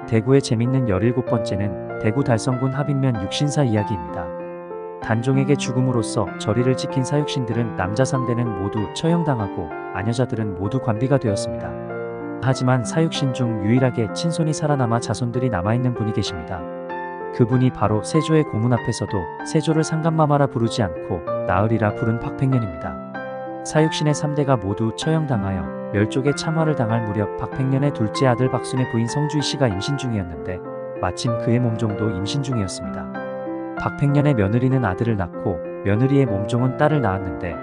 대구의 재밌는 17번째는 대구 달성군 합인면 육신사 이야기입니다. 단종에게 죽음으로써 저리를 지킨 사육신들은 남자 3대는 모두 처형당하고 아녀자들은 모두 관비가 되었습니다. 하지만 사육신 중 유일하게 친손이 살아남아 자손들이 남아있는 분이 계십니다. 그분이 바로 세조의 고문 앞에서도 세조를 상감마마라 부르지 않고 나으리라 부른 박팽년입니다. 사육신의 3대가 모두 처형당하여 멸족의 참화를 당할 무렵 박팽년의 둘째 아들 박순의 부인 성주희 씨가 임신 중이었는데 마침 그의 몸종도 임신 중이었습니다. 박팽년의 며느리는 아들을 낳고 며느리의 몸종은 딸을 낳았는데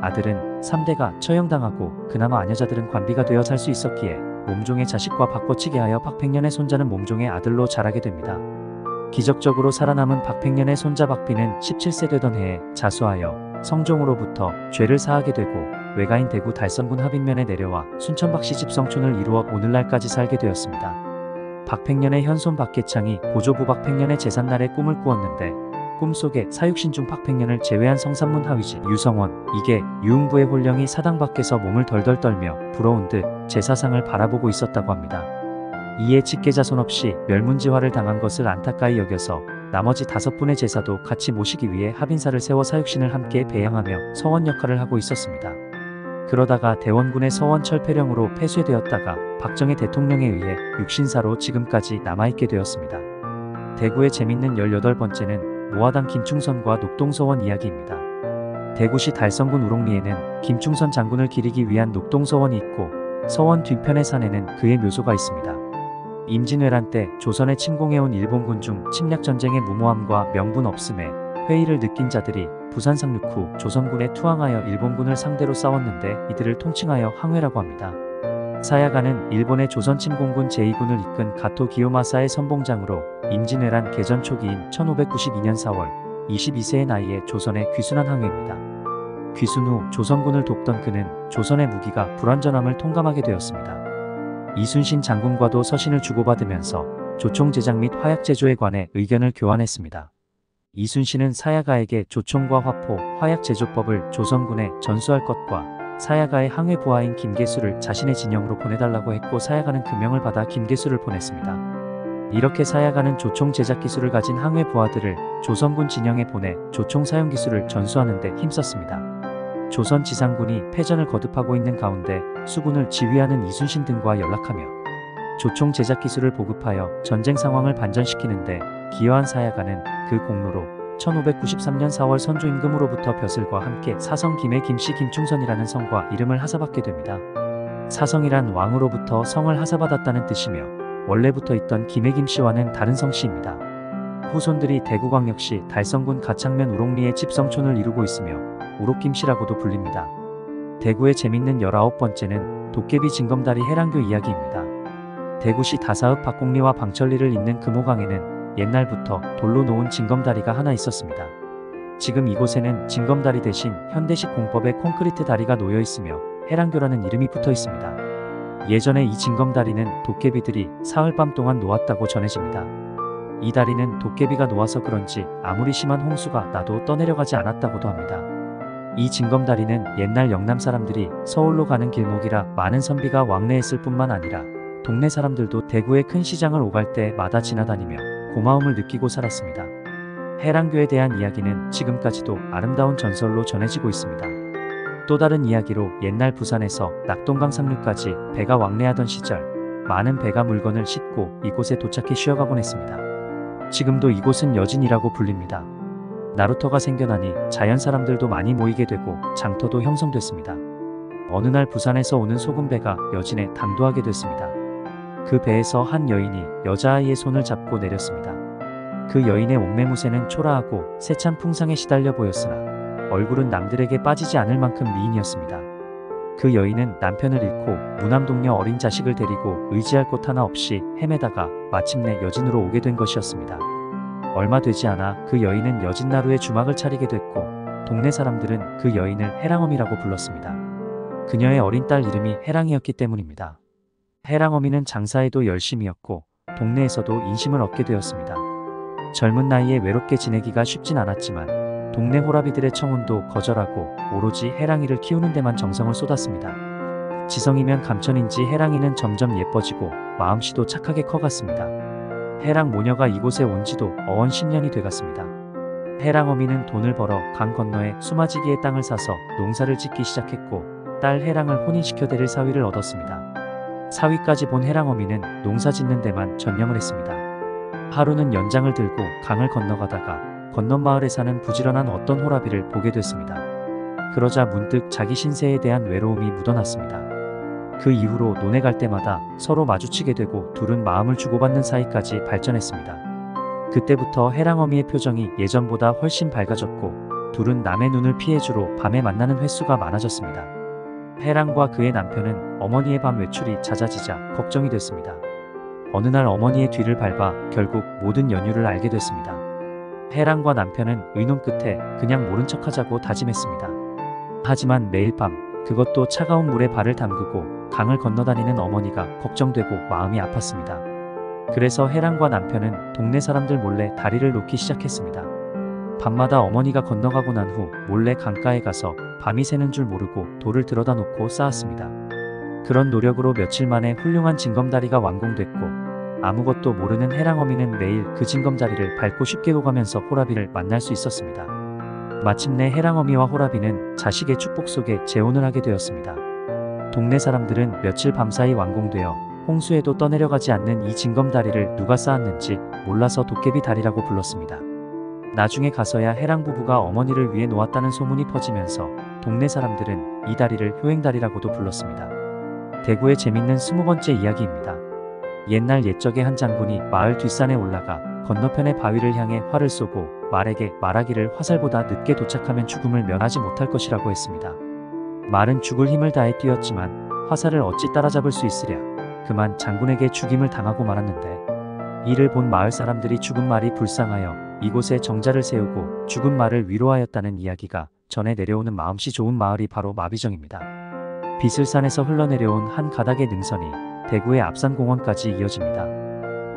아들은 3대가 처형당하고 그나마 아녀자들은 관비가 되어 살 수 있었기에 몸종의 자식과 바꿔치기 하여 박팽년의 손자는 몸종의 아들로 자라게 됩니다. 기적적으로 살아남은 박팽년의 손자 박비는 17세 되던 해에 자수하여 성종으로부터 죄를 사하게 되고 외가인 대구 달성군 합인면에 내려와 순천박씨 집성촌을 이루어 오늘날까지 살게 되었습니다. 박팽년의 현손 박계창이 고조부 박팽년의 제삿날에 꿈을 꾸었는데 꿈속에 사육신 중 박팽년을 제외한 성산문 하위지 유성원, 이계, 유흥부의 홀령이 사당 밖에서 몸을 덜덜 떨며 부러운 듯 제사상을 바라보고 있었다고 합니다. 이에 직계자손 없이 멸문지화를 당한 것을 안타까이 여겨서 나머지 5분의 제사도 같이 모시기 위해 합인사를 세워 사육신을 함께 배양하며 서원 역할을 하고 있었습니다. 그러다가 대원군의 서원 철폐령으로 폐쇄되었다가 박정희 대통령에 의해 육신사로 지금까지 남아있게 되었습니다. 대구의 재밌는 18번째는 모화당 김충선과 녹동서원 이야기입니다. 대구시 달성군 우롱리에는 김충선 장군을 기리기 위한 녹동서원이 있고 서원 뒤편의 산에는 그의 묘소가 있습니다. 임진왜란 때 조선에 침공해온 일본군 중 침략전쟁의 무모함과 명분 없음에 회의를 느낀 자들이 부산 상륙 후 조선군에 투항하여 일본군을 상대로 싸웠는데 이들을 통칭하여 항회라고 합니다. 사야가는 일본의 조선 침공군 제2군을 이끈 가토 기요마사의 선봉장으로 임진왜란 개전 초기인 1592년 4월 22세의 나이에 조선에 귀순한 항해입니다. 귀순 후 조선군을 돕던 그는 조선의 무기가 불완전함을 통감하게 되었습니다. 이순신 장군과도 서신을 주고받으면서 조총 제작 및 화약 제조에 관해 의견을 교환했습니다. 이순신은 사야가에게 조총과 화포, 화약 제조법을 조선군에 전수할 것과 사야가의 항해 부하인 김계수를 자신의 진영으로 보내달라고 했고 사야가는 금명을 받아 김계수를 보냈습니다. 이렇게 사야가는 조총 제작 기술을 가진 항해 부하들을 조선군 진영에 보내 조총 사용 기술을 전수하는 데 힘썼습니다. 조선 지상군이 패전을 거듭하고 있는 가운데 수군을 지휘하는 이순신 등과 연락하며 조총 제작 기술을 보급하여 전쟁 상황을 반전시키는데 기여한 사야가는 그 공로로 1593년 4월 선조 임금으로부터 벼슬과 함께 사성 김해 김씨 김충선이라는 성과 이름을 하사받게 됩니다. 사성이란 왕으로부터 성을 하사받았다는 뜻이며 원래부터 있던 김해 김씨와는 다른 성씨입니다. 후손들이 대구광역시 달성군 가창면 우롱리에 집성촌을 이루고 있으며 우록김씨라고도 불립니다. 대구의 재밌는 19번째는 도깨비 징검다리 해랑교 이야기입니다. 대구시 다사읍 박곡리와 방천리를 잇는 금호강에는 옛날부터 돌로 놓은 징검다리가 하나 있었습니다. 지금 이곳에는 징검다리 대신 현대식 공법의 콘크리트 다리가 놓여 있으며 해랑교라는 이름이 붙어 있습니다. 예전에 이 징검다리는 도깨비들이 사흘밤 동안 놓았다고 전해집니다. 이 다리는 도깨비가 놓아서 그런지 아무리 심한 홍수가 나도 떠내려가지 않았다고도 합니다. 이 징검다리는 옛날 영남 사람들이 서울로 가는 길목이라 많은 선비가 왕래했을 뿐만 아니라 동네 사람들도 대구의 큰 시장을 오갈 때마다 지나다니며 고마움을 느끼고 살았습니다. 해랑교에 대한 이야기는 지금까지도 아름다운 전설로 전해지고 있습니다. 또 다른 이야기로 옛날 부산에서 낙동강 상류까지 배가 왕래하던 시절 많은 배가 물건을 싣고 이곳에 도착해 쉬어가곤 했습니다. 지금도 이곳은 여진이라고 불립니다. 나루터가 생겨나니 자연 사람들도 많이 모이게 되고 장터도 형성됐습니다. 어느 날 부산에서 오는 소금배가 여진에 당도하게 됐습니다. 그 배에서 한 여인이 여자아이의 손을 잡고 내렸습니다. 그 여인의 옷매무새는 초라하고 세찬 풍상에 시달려 보였으나 얼굴은 남들에게 빠지지 않을 만큼 미인이었습니다. 그 여인은 남편을 잃고 무남동녀 어린 자식을 데리고 의지할 곳 하나 없이 헤매다가 마침내 여진으로 오게 된 것이었습니다. 얼마 되지 않아 그 여인은 여진나루에 주막을 차리게 됐고 동네 사람들은 그 여인을 해랑어미라고 불렀습니다. 그녀의 어린 딸 이름이 해랑이었기 때문입니다. 해랑어미는 장사에도 열심이었고 동네에서도 인심을 얻게 되었습니다. 젊은 나이에 외롭게 지내기가 쉽진 않았지만 동네 호라비들의 청혼도 거절하고 오로지 해랑이를 키우는 데만 정성을 쏟았습니다. 지성이면 감천인지 해랑이는 점점 예뻐지고 마음씨도 착하게 커갔습니다. 해랑 모녀가 이곳에 온 지도 어언 10년이 돼갔습니다. 해랑 어미는 돈을 벌어 강 건너에 수마지기의 땅을 사서 농사를 짓기 시작했고 딸 해랑을 혼인시켜 드릴 사위를 얻었습니다. 사위까지 본 해랑 어미는 농사 짓는 데만 전념을 했습니다. 하루는 연장을 들고 강을 건너가다가 건넌 마을에 사는 부지런한 어떤 호라비를 보게 됐습니다. 그러자 문득 자기 신세에 대한 외로움이 묻어났습니다. 그 이후로 논에 갈 때마다 서로 마주치게 되고 둘은 마음을 주고받는 사이까지 발전했습니다. 그때부터 해랑 어미의 표정이 예전보다 훨씬 밝아졌고 둘은 남의 눈을 피해주러 밤에 만나는 횟수가 많아졌습니다. 해랑과 그의 남편은 어머니의 밤 외출이 잦아지자 걱정이 됐습니다. 어느 날 어머니의 뒤를 밟아 결국 모든 연유를 알게 됐습니다. 해랑과 남편은 의논 끝에 그냥 모른 척하자고 다짐했습니다. 하지만 매일 밤 그것도 차가운 물에 발을 담그고 강을 건너다니는 어머니가 걱정되고 마음이 아팠습니다. 그래서 해랑과 남편은 동네 사람들 몰래 다리를 놓기 시작했습니다. 밤마다 어머니가 건너가고 난 후 몰래 강가에 가서 밤이 새는 줄 모르고 돌을 들어다 놓고 쌓았습니다. 그런 노력으로 며칠 만에 훌륭한 징검다리가 완공됐고 아무것도 모르는 해랑 어미는 매일 그 징검다리를 밟고 쉽게 오가면서 호라비를 만날 수 있었습니다. 마침내 해랑 어미와 호라비는 자식의 축복 속에 재혼을 하게 되었습니다. 동네 사람들은 며칠 밤사이 완공되어 홍수에도 떠내려가지 않는 이 징검다리를 누가 쌓았는지 몰라서 도깨비 다리라고 불렀습니다. 나중에 가서야 해랑 부부가 어머니를 위해 놓았다는 소문이 퍼지면서 동네 사람들은 이 다리를 효행다리라고도 불렀습니다. 대구의 재밌는 20번째 이야기입니다. 옛날 옛적에 한 장군이 마을 뒷산에 올라가 건너편의 바위를 향해 활을 쏘고 말에게 말하기를 화살보다 늦게 도착하면 죽음을 면하지 못할 것이라고 했습니다. 말은 죽을 힘을 다해 뛰었지만 화살을 어찌 따라잡을 수 있으랴. 그만 장군에게 죽임을 당하고 말았는데 이를 본 마을 사람들이 죽은 말이 불쌍하여 이곳에 정자를 세우고 죽은 말을 위로하였다는 이야기가 전해 내려오는 마음씨 좋은 마을이 바로 마비정입니다. 비슬산에서 흘러내려온 한 가닥의 능선이 대구의 압산공원까지 이어집니다.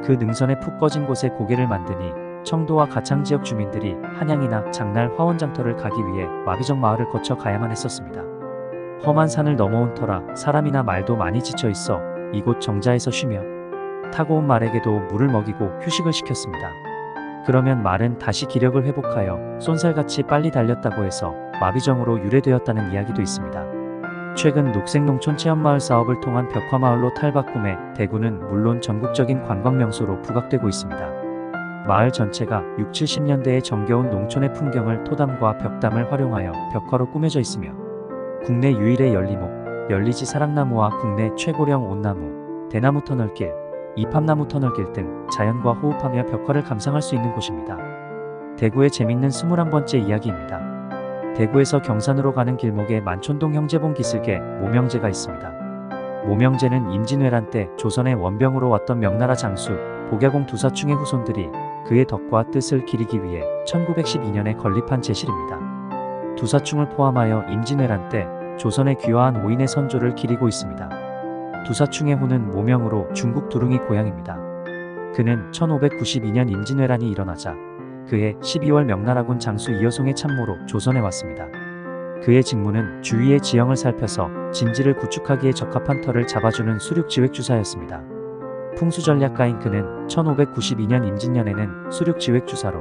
그 능선에 푹 꺼진 곳에 고개를 만드니 청도와 가창 지역 주민들이 한양이나 장날 화원장터를 가기 위해 마비정 마을을 거쳐 가야만 했었습니다. 험한 산을 넘어온 터라 사람이나 말도 많이 지쳐 있어 이곳 정자에서 쉬며 타고 온 말에게도 물을 먹이고 휴식을 시켰습니다. 그러면 말은 다시 기력을 회복하여 쏜살같이 빨리 달렸다고 해서 마비정으로 유래되었다는 이야기도 있습니다. 최근 녹색농촌 체험마을 사업을 통한 벽화마을로 탈바꿈해 대구는 물론 전국적인 관광명소로 부각되고 있습니다. 마을 전체가 6, 70년대의 정겨운 농촌의 풍경을 토담과 벽담을 활용하여 벽화로 꾸며져 있으며 국내 유일의 열리목, 열리지 사랑나무와 국내 최고령 온나무, 대나무 터널길, 이팝나무 터널길 등 자연과 호흡하며 벽화를 감상할 수 있는 곳입니다. 대구의 재밌는 21번째 이야기입니다. 대구에서 경산으로 가는 길목에 만촌동 형제봉 기슭에 모명제가 있습니다. 모명제는 임진왜란 때 조선의 원병으로 왔던 명나라 장수 복야공 두사충의 후손들이 그의 덕과 뜻을 기리기 위해 1912년에 건립한 제실입니다. 두사충을 포함하여 임진왜란 때 조선에 귀화한 5인의 선조를 기리고 있습니다. 두사충의 후는 모명으로 중국 두릉이 고향입니다. 그는 1592년 임진왜란이 일어나자 그해 12월 명나라군 장수 이여송의 참모로 조선에 왔습니다. 그의 직무는 주위의 지형을 살펴서 진지를 구축하기에 적합한 터를 잡아주는 수륙지획주사였습니다. 풍수전략가인 그는 1592년 임진년에는 수륙지획주사로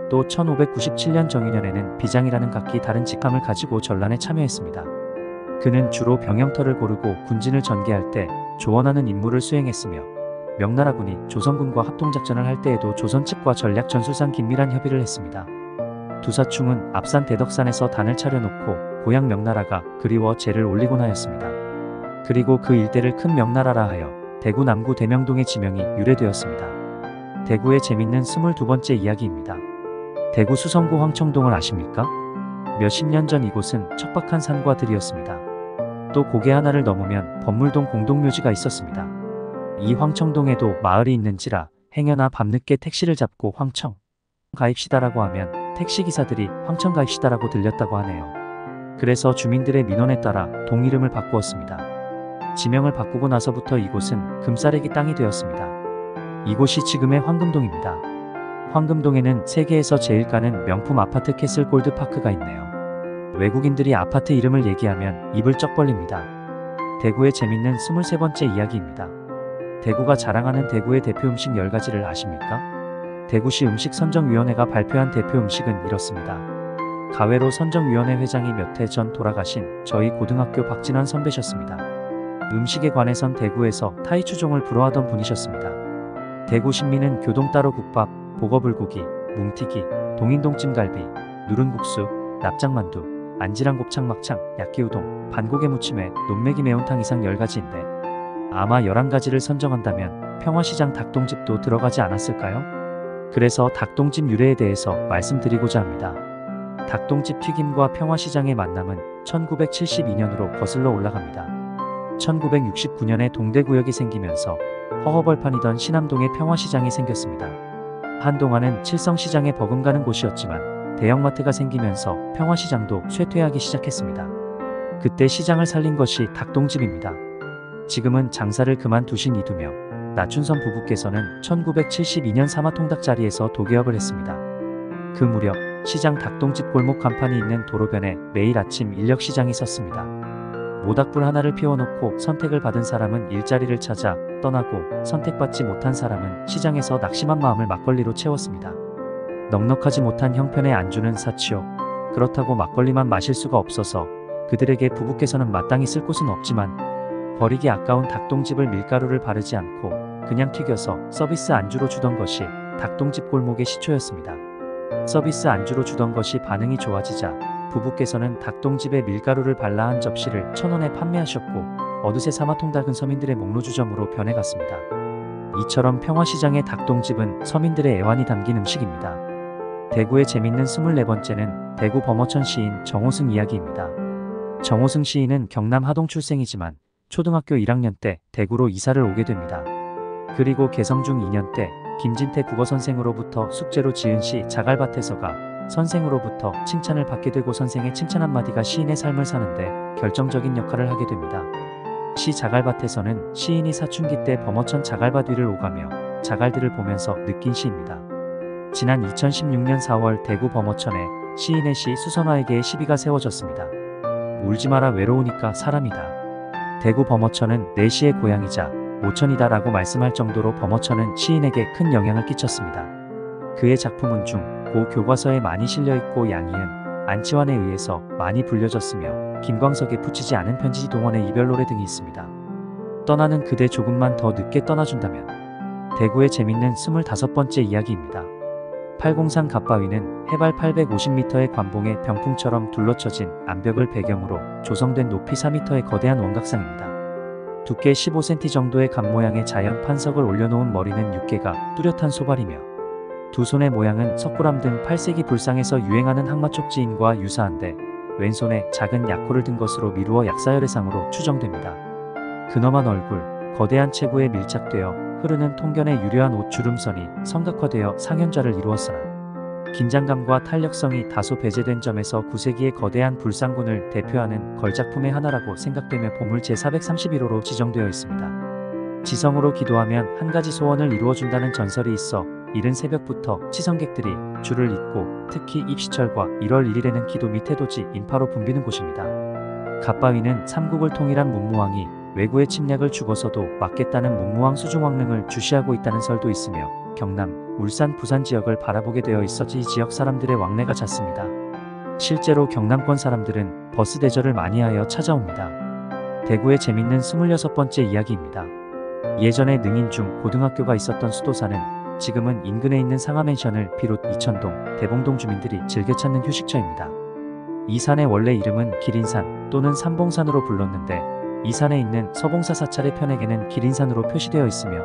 또 1597년 정유년에는 비장이라는 각기 다른 직함을 가지고 전란에 참여했습니다. 그는 주로 병영터를 고르고 군진을 전개할 때 조언하는 임무를 수행했으며 명나라군이 조선군과 합동작전을 할 때에도 조선 측과 전략 전술상 긴밀한 협의를 했습니다. 두사충은 앞산 대덕산에서 단을 차려놓고 고향 명나라가 그리워 제를 올리곤 하였습니다. 그리고 그 일대를 큰 명나라라 하여 대구 남구 대명동의 지명이 유래되었습니다. 대구의 재밌는 22번째 이야기입니다. 대구 수성구 황청동을 아십니까? 몇십 년 전 이곳은 척박한 산과 들이었습니다. 또 고개 하나를 넘으면 법물동 공동묘지가 있었습니다. 이 황청동에도 마을이 있는지라 행여나 밤늦게 택시를 잡고 황청 가입시다라고 하면 택시기사들이 황청 가입시다라고 들렸다고 하네요. 그래서 주민들의 민원에 따라 동 이름을 바꾸었습니다. 지명을 바꾸고 나서부터 이곳은 금싸래기 땅이 되었습니다. 이곳이 지금의 황금동입니다. 황금동에는 세계에서 제일 가는 명품 아파트 캐슬 골드파크가 있네요. 외국인들이 아파트 이름을 얘기하면 입을 쩍 벌립니다. 대구의 재밌는 23번째 이야기입니다. 대구가 자랑하는 대구의 대표 음식 10가지를 아십니까? 대구시 음식선정위원회가 발표한 대표 음식은 이렇습니다. 가외로 선정위원회 회장이 몇 해 전 돌아가신 저희 고등학교 박진환 선배셨습니다. 음식에 관해선 대구에서 타이추종을 불허하던 분이셨습니다. 대구 신민은 교동 따로 국밥, 보거불고기, 뭉티기, 동인동 찜갈비, 누른국수, 납작만두, 안지랑 곱창 막창, 야끼우동, 반고개 무침에 논매기 매운탕 이상 10가지인데 아마 11가지를 선정한다면 평화시장 닭똥집도 들어가지 않았을까요? 그래서 닭똥집 유래에 대해서 말씀드리고자 합니다. 닭똥집 튀김과 평화시장의 만남은 1972년으로 거슬러 올라갑니다. 1969년에 동대구역이 생기면서 허허벌판이던 신암동에 평화시장이 생겼습니다. 한동안은 칠성시장에 버금가는 곳이었지만 대형마트가 생기면서 평화시장도 쇠퇴하기 시작했습니다. 그때 시장을 살린 것이 닭똥집입니다. 지금은 장사를 그만두신 이두며 나춘선 부부께서는 1972년 사마통닭자리에서 도개업을 했습니다. 그 무렵 시장 닭똥집 골목 간판이 있는 도로변에 매일 아침 인력시장이 섰습니다. 모닥불 하나를 피워놓고 선택을 받은 사람은 일자리를 찾아 떠나고 선택받지 못한 사람은 시장에서 낙심한 마음을 막걸리로 채웠습니다. 넉넉하지 못한 형편의 안주는 사치요. 그렇다고 막걸리만 마실 수가 없어서 그들에게 부부께서는 마땅히 쓸 곳은 없지만 버리기 아까운 닭똥집을 밀가루를 바르지 않고 그냥 튀겨서 서비스 안주로 주던 것이 닭똥집 골목의 시초였습니다. 서비스 안주로 주던 것이 반응이 좋아지자 부부께서는 닭똥집에 밀가루를 발라 한 접시를 1,000원에 판매하셨고 어느새 사마통닭은 서민들의 목로주점으로 변해갔습니다. 이처럼 평화시장의 닭똥집은 서민들의 애환이 담긴 음식입니다. 대구의 재밌는 24번째는 대구 범어천 시인 정호승 이야기입니다. 정호승 시인은 경남 하동 출생이지만 초등학교 1학년 때 대구로 이사를 오게 됩니다. 그리고 개성중 2년 때 김진태 국어선생으로부터 숙제로 지은 시 자갈밭에서가 선생으로부터 칭찬을 받게 되고 선생의 칭찬 한마디가 시인의 삶을 사는데 결정적인 역할을 하게 됩니다. 시 자갈밭에서는 시인이 사춘기 때 범어천 자갈밭 위를 오가며 자갈들을 보면서 느낀 시입니다. 지난 2016년 4월 대구 범어천에 시인의 시 수선화에게의 시비가 세워졌습니다. 울지 마라 외로우니까 사람이다. 대구 범어천은 내 시의 고향이자 모천이다 라고 말씀할 정도로 범어천은 시인에게 큰 영향을 끼쳤습니다. 그의 작품은 중, 고 교과서에 많이 실려있고 양희은, 안치환에 의해서 많이 불려졌으며 김광석의 붙이지 않은 편지 동원의 이별노래 등이 있습니다. 떠나는 그대 조금만 더 늦게 떠나준다면. 대구의 재밌는 25번째 이야기입니다. 팔공산 갓바위는 해발 850m의 관봉에 병풍처럼 둘러쳐진 암벽을 배경으로 조성된 높이 4m의 거대한 원각상입니다. 두께 15cm 정도의 간 모양의 자연 판석을 올려놓은 머리는 6개가 뚜렷한 소발이며 두 손의 모양은 석굴암 등 8세기 불상에서 유행하는 항마촉지인과 유사한데 왼손에 작은 약호를 든 것으로 미루어 약사열애상으로 추정됩니다. 근엄한 얼굴, 거대한 체구에 밀착되어 흐르는 통견의 유려한 옷 주름선이 성각화되어 상현좌를 이루었으나 긴장감과 탄력성이 다소 배제된 점에서 9세기의 거대한 불상군을 대표하는 걸작품의 하나라고 생각되며 보물 제431호로 지정되어 있습니다. 지성으로 기도하면 한 가지 소원을 이루어준다는 전설이 있어 이른 새벽부터 치성객들이 줄을 잇고 특히 입시철과 1월 1일에는 기도 및 태도지 인파로 붐비는 곳입니다. 갓바위는 삼국을 통일한 문무왕이 왜구의 침략을 죽어서도 막겠다는 문무왕 수중왕릉을 주시하고 있다는 설도 있으며 경남, 울산, 부산 지역을 바라보게 되어 있어 이 지역 사람들의 왕래가 잦습니다. 실제로 경남권 사람들은 버스 대절을 많이 하여 찾아옵니다. 대구의 재밌는 26번째 이야기입니다. 예전에 능인중 고등학교가 있었던 수도사는 지금은 인근에 있는 상하맨션을 비롯 이천동, 대봉동 주민들이 즐겨 찾는 휴식처입니다. 이 산의 원래 이름은 기린산 또는 삼봉산으로 불렀는데 이 산에 있는 서봉사 사찰의 편에게는 기린산으로 표시되어 있으며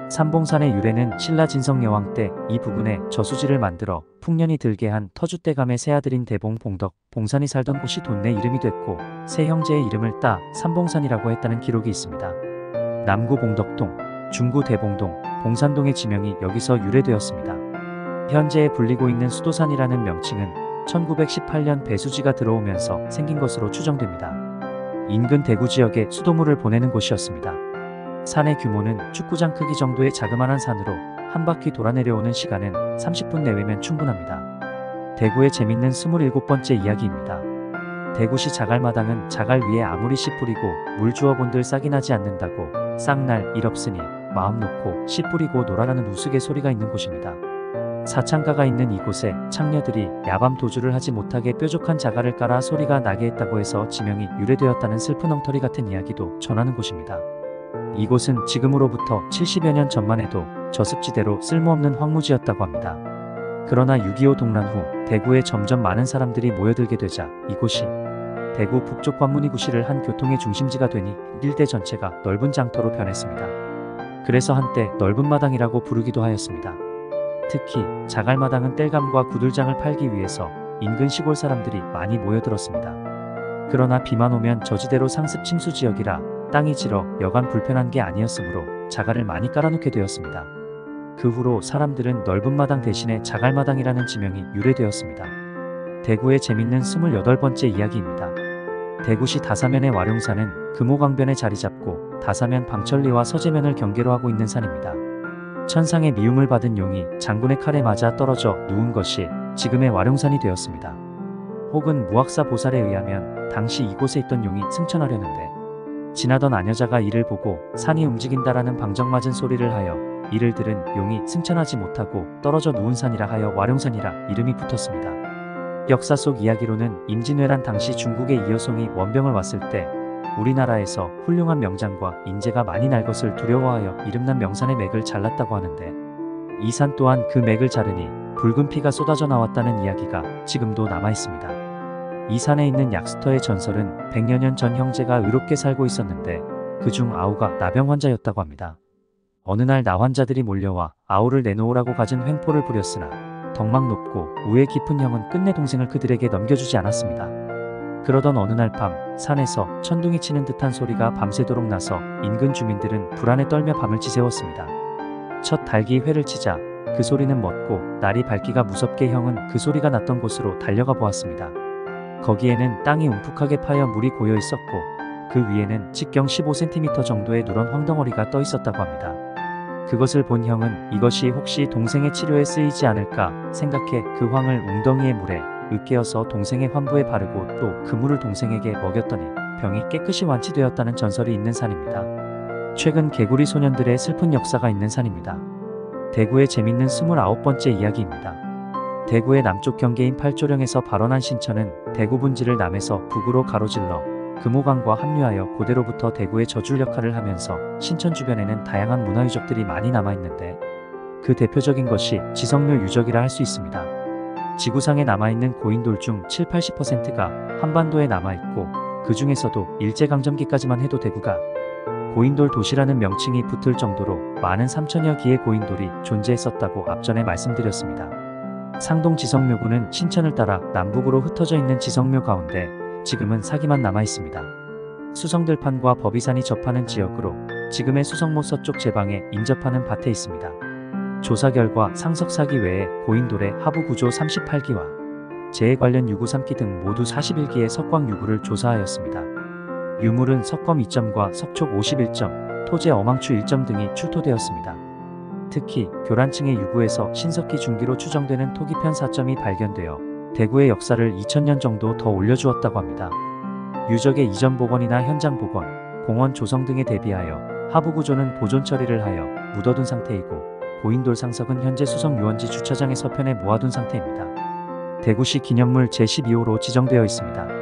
삼봉산의 유래는 신라 진성여왕 때 이 부근에 저수지를 만들어 풍년이 들게 한 터줏대감의 새아들인 대봉, 봉덕, 봉산이 살던 곳이 돈내 이름이 됐고 세 형제의 이름을 따 삼봉산이라고 했다는 기록이 있습니다. 남구 봉덕동, 중구 대봉동, 봉산동의 지명이 여기서 유래되었습니다. 현재 불리고 있는 수도산이라는 명칭은 1918년 배수지가 들어오면서 생긴 것으로 추정됩니다. 인근 대구 지역에 수도물을 보내는 곳이었습니다. 산의 규모는 축구장 크기 정도의 자그마한 산으로 한 바퀴 돌아내려오는 시간은 30분 내외면 충분합니다. 대구의 재밌는 27번째 이야기입니다. 대구시 자갈마당은 자갈 위에 아무리 씨 뿌리고 물 주어본들 싹이 나지 않는다고 싹날 일 없으니 마음 놓고 씨 뿌리고 놀아라는 우스갯소리가 있는 곳입니다. 사창가가 있는 이곳에 창녀들이 야밤 도주를 하지 못하게 뾰족한 자갈을 깔아 소리가 나게 했다고 해서 지명이 유래되었다는 슬픈 엉터리 같은 이야기도 전하는 곳입니다. 이곳은 지금으로부터 70여 년 전만 해도 저습지대로 쓸모없는 황무지였다고 합니다. 그러나 6.25 동란 후 대구에 점점 많은 사람들이 모여들게 되자 이곳이 대구 북쪽 관문이구시를 한 교통의 중심지가 되니 일대 전체가 넓은 장터로 변했습니다. 그래서 한때 넓은 마당이라고 부르기도 하였습니다. 특히 자갈마당은 땔감과 구들장을 팔기 위해서 인근 시골 사람들이 많이 모여들었습니다. 그러나 비만 오면 저지대로 상습 침수 지역이라 땅이 질어 여간 불편한 게 아니었으므로 자갈을 많이 깔아놓게 되었습니다. 그 후로 사람들은 넓은 마당 대신에 자갈마당이라는 지명이 유래되었습니다. 대구의 재밌는 28번째 이야기입니다. 대구시 다사면의 와룡산은 금호강변에 자리 잡고 다사면 방천리와 서제면을 경계로 하고 있는 산입니다. 천상의 미움을 받은 용이 장군의 칼에 맞아 떨어져 누운 것이 지금의 와룡산이 되었습니다. 혹은 무학사 보살에 의하면 당시 이곳에 있던 용이 승천하려는데 지나던 아녀자가 이를 보고 산이 움직인다라는 방정맞은 소리를 하여 이를 들은 용이 승천하지 못하고 떨어져 누운 산이라 하여 와룡산이라 이름이 붙었습니다. 역사 속 이야기로는 임진왜란 당시 중국의 이여송이 원병을 왔을 때 우리나라에서 훌륭한 명장과 인재가 많이 날 것을 두려워하여 이름난 명산의 맥을 잘랐다고 하는데 이 산 또한 그 맥을 자르니 붉은 피가 쏟아져 나왔다는 이야기가 지금도 남아있습니다. 이 산에 있는 약스터의 전설은 100여 년 전 형제가 의롭게 살고 있었는데 그중 아우가 나병 환자였다고 합니다. 어느 날 나환자들이 몰려와 아우를 내놓으라고 갖은 횡포를 부렸으나 덕망 높고 우애 깊은 형은 끝내 동생을 그들에게 넘겨주지 않았습니다. 그러던 어느 날 밤 산에서 천둥이 치는 듯한 소리가 밤새도록 나서 인근 주민들은 불안에 떨며 밤을 지새웠습니다. 첫 닭이 회를 치자 그 소리는 멎고 날이 밝기가 무섭게 형은 그 소리가 났던 곳으로 달려가 보았습니다. 거기에는 땅이 움푹하게 파여 물이 고여 있었고 그 위에는 직경 15cm 정도의 누런 황덩어리가 떠 있었다고 합니다. 그것을 본 형은 이것이 혹시 동생의 치료에 쓰이지 않을까 생각해 그 황을 웅덩이의 물에 으깨어서 동생의 환부에 바르고 또 그 물을 동생에게 먹였더니 병이 깨끗이 완치되었다는 전설이 있는 산입니다. 최근 개구리 소년들의 슬픈 역사가 있는 산입니다. 대구의 재밌는 29번째 이야기입니다. 대구의 남쪽 경계인 팔조령에서 발원한 신천은 대구 분지를 남에서 북으로 가로질러 금호강과 합류하여 고대로부터 대구의 저줄 역할을 하면서 신천 주변에는 다양한 문화유적들이 많이 남아있는데 그 대표적인 것이 지성묘 유적이라 할 수 있습니다. 지구상에 남아있는 고인돌 중 70~80%가 한반도에 남아있고 그 중에서도 일제강점기까지만 해도 대구가 고인돌 도시라는 명칭이 붙을 정도로 많은 3천여 기의 고인돌이 존재했었다고 앞전에 말씀드렸습니다. 상동 지성묘구는 신천을 따라 남북으로 흩어져 있는 지성묘 가운데 지금은 사기만 남아있습니다. 수성들판과 법이산이 접하는 지역으로 지금의 수성모 서쪽 제방에 인접하는 밭에 있습니다. 조사 결과 상석사기 외에 고인돌의 하부 구조 38기와 재해 관련 유구 3기 등 모두 41기의 석광 유구를 조사하였습니다. 유물은 석검 2점과 석촉 51점, 토제 어망추 1점 등이 출토되었습니다. 특히 교란층의 유구에서 신석기 중기로 추정되는 토기편 4점이 발견되어 대구의 역사를 2000년 정도 더 올려주었다고 합니다. 유적의 이전 복원이나 현장 복원, 공원 조성 등에 대비하여 하부 구조는 보존 처리를 하여 묻어둔 상태이고 고인돌 상석은 현재 수성 유원지 주차장의 서편에 모아둔 상태입니다. 대구시 기념물 제12호로 지정되어 있습니다.